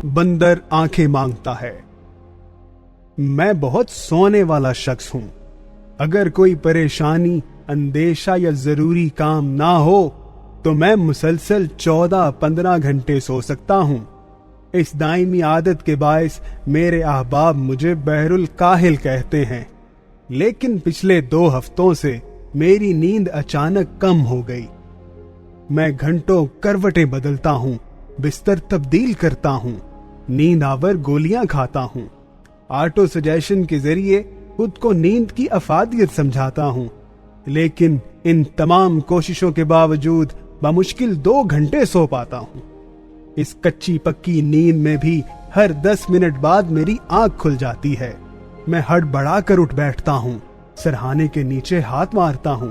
बंदर आंखें मांगता है। मैं बहुत सोने वाला शख्स हूं। अगर कोई परेशानी, अंदेशा या जरूरी काम ना हो तो मैं मुसलसल 14-15 घंटे सो सकता हूं। इस दायमी आदत के बायस मेरे अहबाब मुझे बहरुल काहिल कहते हैं। लेकिन पिछले 2 हफ्तों से मेरी नींद अचानक कम हो गई। मैं घंटों करवटें बदलता हूं, बिस्तर तब्दील करता हूं, नींद आवर गोलियां खाता हूं, ऑटो सजेशन के जरिए खुद को नींद की अफादियत समझाता हूं। लेकिन इन तमाम कोशिशों के बावजूद बमुश्किल 2 घंटे सो पाता हूं। इस कच्ची पक्की नींद में भी हर 10 मिनट बाद मेरी आंख खुल जाती है। मैं हड़बड़ा कर उठ बैठता हूं, सरहाने के नीचे हाथ मारता हूं,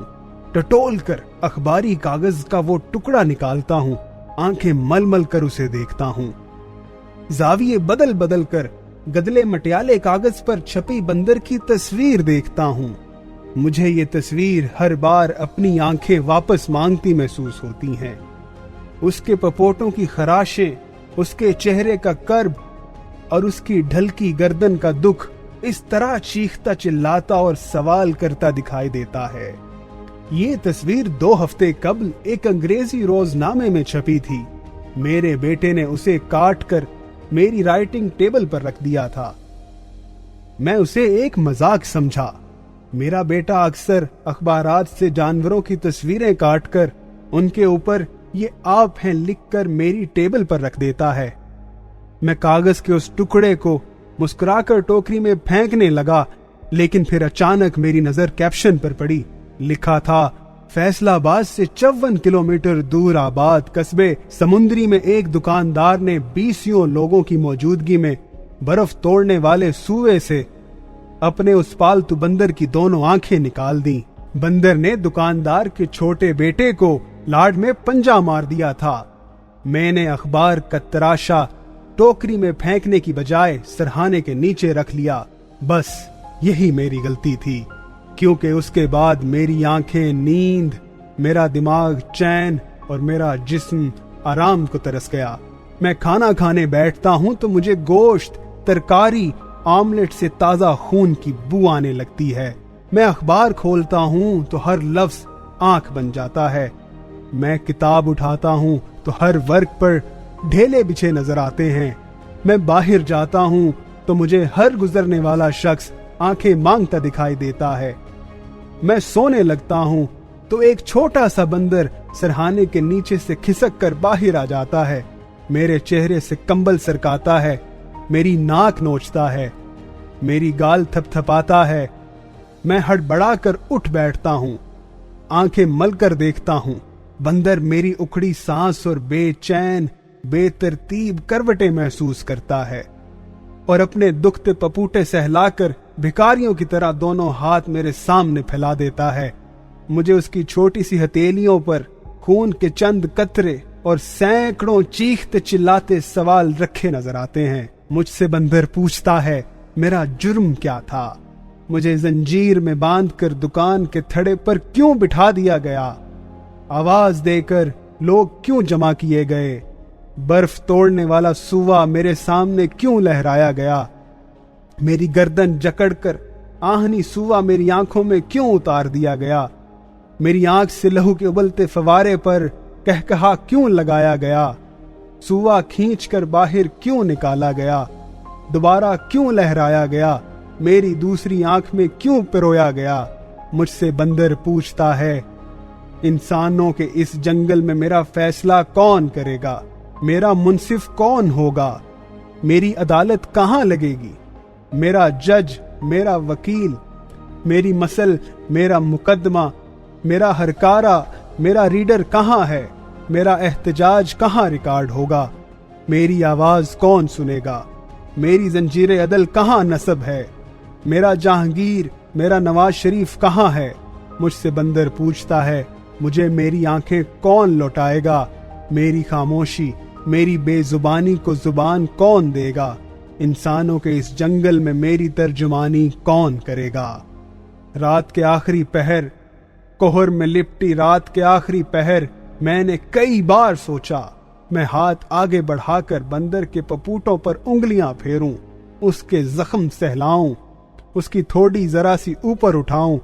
टटोल कर अखबारी कागज का वो टुकड़ा निकालता हूं, आंखें मलमल कर उसे देखता हूं। जाविये बदल बदल कर गदले मटियाले कागज पर छपी बंदर की तस्वीर देखता हूं। मुझे ये तस्वीर हर बार अपनी आंखें वापस मांगती महसूस होती हैं। उसके पपोटों की खराशें, उसके चेहरे का कर्ब और उसकी ढलकी गर्दन का दुख इस तरह चीखता चिल्लाता और सवाल करता दिखाई देता है। ये तस्वीर 2 हफ्ते कबल एक अंग्रेजी रोजनामे में छपी थी। मेरे बेटे ने उसे काट कर मेरी राइटिंग टेबल पर रख दिया था। मैं उसे एक मजाक समझा। मेरा बेटा अक्सर अखबारात से जानवरों की तस्वीरें काटकर उनके ऊपर ये आप हैं लिखकर मेरी टेबल पर रख देता है। मैं कागज के उस टुकड़े को मुस्कुराकर टोकरी में फेंकने लगा, लेकिन फिर अचानक मेरी नजर कैप्शन पर पड़ी। लिखा था, फैसलाबाद से 54 किलोमीटर दूर आबाद कस्बे समुद्री में एक दुकानदार ने 20 लोगों की मौजूदगी में बर्फ तोड़ने वाले सूए से अपने उस पालतू बंदर की दोनों आंखें निकाल दी। बंदर ने दुकानदार के छोटे बेटे को लाड में पंजा मार दिया था। मैंने अखबार का तराशा टोकरी में फेंकने की बजाय सरहाने के नीचे रख लिया। बस यही मेरी गलती थी, क्योंकि उसके बाद मेरी आंखें नींद, मेरा दिमाग चैन और मेरा जिस्म आराम को तरस गया। मैं खाना खाने बैठता हूं तो मुझे गोश्त, तरकारी, ऑमलेट से ताजा खून की बू आने लगती है। मैं अखबार खोलता हूं तो हर लफ्ज आंख बन जाता है। मैं किताब उठाता हूं तो हर वर्ग पर ढेले बिछे नजर आते हैं। मैं बाहर जाता हूं तो मुझे हर गुजरने वाला शख्स आंखें मांगता दिखाई देता है। मैं सोने लगता हूं तो एक छोटा सा बंदर सरहाने के नीचे से खिसक कर बाहर आ जाता है, मेरे चेहरे से कंबल सरकाता है, मेरी नाक नोचता है, मेरी गाल थपथपाता है। मैं हड़बड़ा कर उठ बैठता हूं, आंखें मलकर देखता हूं। बंदर मेरी उखड़ी सांस और बेचैन बेतरतीब करवटें महसूस करता है और अपने दुखते पपूटे सहलाकर भिखारियों की तरह दोनों हाथ मेरे सामने फैला देता है। मुझे उसकी छोटी सी हथेलियों पर खून के चंद कतरे और सैकड़ों चीखते चिल्लाते सवाल रखे नजर आते हैं। मुझसे बंदर पूछता है, मेरा जुर्म क्या था? मुझे जंजीर में बांधकर दुकान के थड़े पर क्यों बिठा दिया गया? आवाज देकर लोग क्यों जमा किए गए? बर्फ तोड़ने वाला सूवा मेरे सामने क्यों लहराया गया? मेरी गर्दन जकड़कर आहनी सूवा मेरी आंखों में क्यों उतार दिया गया? मेरी आंख से लहू के उबलते फवारे पर कहकहा क्यों लगाया गया? सूवा खींचकर बाहर क्यों निकाला गया? दोबारा क्यों लहराया गया? मेरी दूसरी आंख में क्यों पिरोया गया? मुझसे बंदर पूछता है, इंसानों के इस जंगल में मेरा फैसला कौन करेगा? मेरा मुंसिफ कौन होगा? मेरी अदालत कहां लगेगी? मेरा जज, मेरा वकील, मेरी मसल, मेरा मुकदमा, मेरा हरकारा, मेरा रीडर कहां है? मेरा एहतजाज कहां रिकॉर्ड होगा? मेरी आवाज कौन सुनेगा? मेरी जंजीरे अदल कहां नस्ब है? मेरा जहांगीर, मेरा नवाज शरीफ कहां है? मुझसे बंदर पूछता है, मुझे मेरी आंखें कौन लौटाएगा? मेरी खामोशी, मेरी बेजुबानी को जुबान कौन देगा? इंसानों के इस जंगल में मेरी तर्जुमानी कौन करेगा? रात के आखिरी पहर, कोहर में लिपटी रात के आखिरी पहर, मैंने कई बार सोचा मैं हाथ आगे बढ़ाकर बंदर के पपूटों पर उंगलियां फेरूं, उसके जख्म सहलाऊं, उसकी थोड़ी जरा सी ऊपर उठाऊं,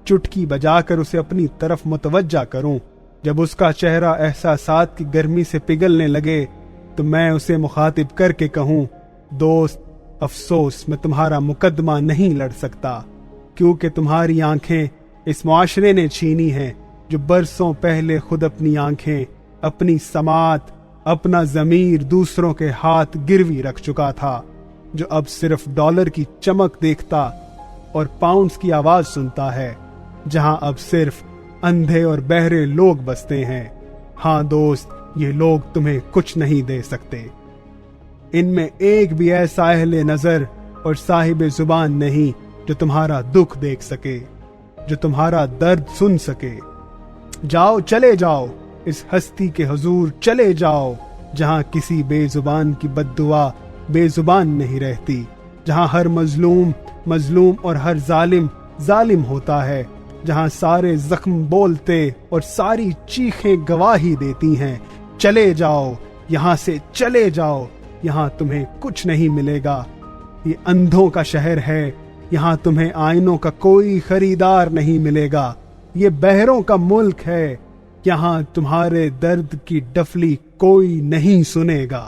चुटकी बजाकर उसे अपनी तरफ मुतवज्जा करूं। जब उसका चेहरा एहसासात की गर्मी से पिघलने लगे तो मैं उसे मुखातिब करके कहूं, दोस्त, अफसोस मैं तुम्हारा मुकदमा नहीं लड़ सकता, क्योंकि तुम्हारी आंखें इस मुआशरे ने छीनी हैं जो बरसों पहले खुद अपनी आंखें, अपनी समात, अपना ज़मीर दूसरों के हाथ गिरवी रख चुका था, जो अब सिर्फ डॉलर की चमक देखता और पाउंड्स की आवाज सुनता है, जहां अब सिर्फ अंधे और बहरे लोग बसते हैं। हाँ दोस्त, ये लोग तुम्हें कुछ नहीं दे सकते। इनमें एक भी ऐसा अहले नजर और साहिब जुबान नहीं जो तुम्हारा दुख देख सके, जो तुम्हारा दर्द सुन सके। जाओ, चले जाओ, इस हस्ती के हुजूर चले जाओ, जहां किसी बेजुबान की बद्दुआ बेजुबान नहीं रहती, जहां हर मजलूम मजलूम और हर जालिम जालिम होता है, जहां सारे जख्म बोलते और सारी चीखें गवाही देती हैं। चले जाओ, यहां से चले जाओ, यहां तुम्हें कुछ नहीं मिलेगा। ये अंधों का शहर है, यहां तुम्हें आईनों का कोई खरीदार नहीं मिलेगा। ये बहरों का मुल्क है, यहां तुम्हारे दर्द की डफली कोई नहीं सुनेगा।